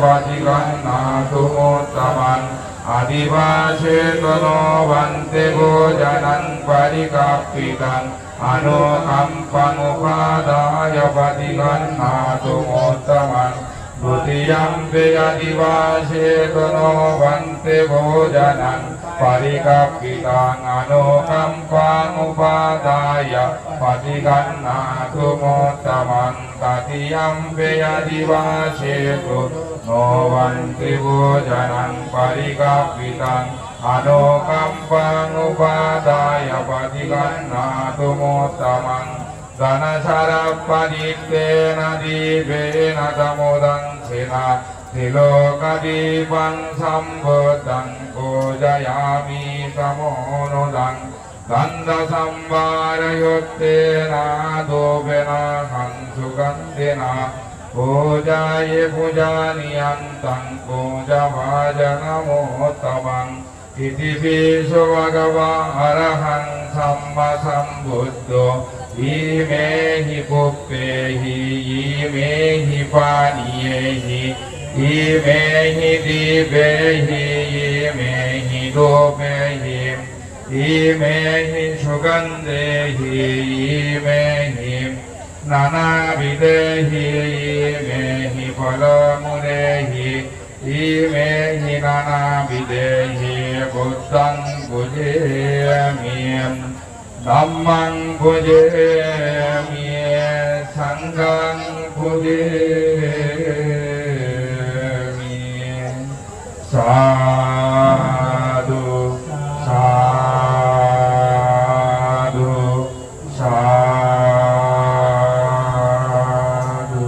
ปฏิกันนาตุโมตตมันอธิวาเชตโนวันเตโกจานังปริกัปปิตังอนุคัมปังอุปาทายปฏิกันนาตุโมตตมันดุติยัมปิอธิวาเชตโนวันเตโกจานังปริกัปปิตังอนุคัมปังอุปาทายปฏิกันนาตุโมตตมันตติยัมปิอธิวาเชตุโนวันติโกจานังปริกัปปิตังอนุคัมปังอุปาทายปฏิกันนาตุโมตตมังดานาชาราปดิเตนะดีเวนะธรรมดังเสนาติโลกดีปังสัมปตังโกจายามิสมโนดังกันดาสัมบารยุตเตนะโดเวนะขันสุกันเตนะปูจายปูจานิยันตังปูจาภาจนะโมตตมังอิติปิโสภะคะวะอะระหังสัมมาสัมพุทโธอิเมหิปุปเปหิอิเมหิปานิเยหิอิเมหิดิเปหิอิเมหิโดเปหิอิเมหิสุกันเดหิอิเมหินานาบิเดหิอิเมหิพลมุเดหิอิเมหินานาบิเดหิบุตตังปุเจมิธัมมังปุเจมิสังฆังปุเจมิสาธุสาธุสาธุ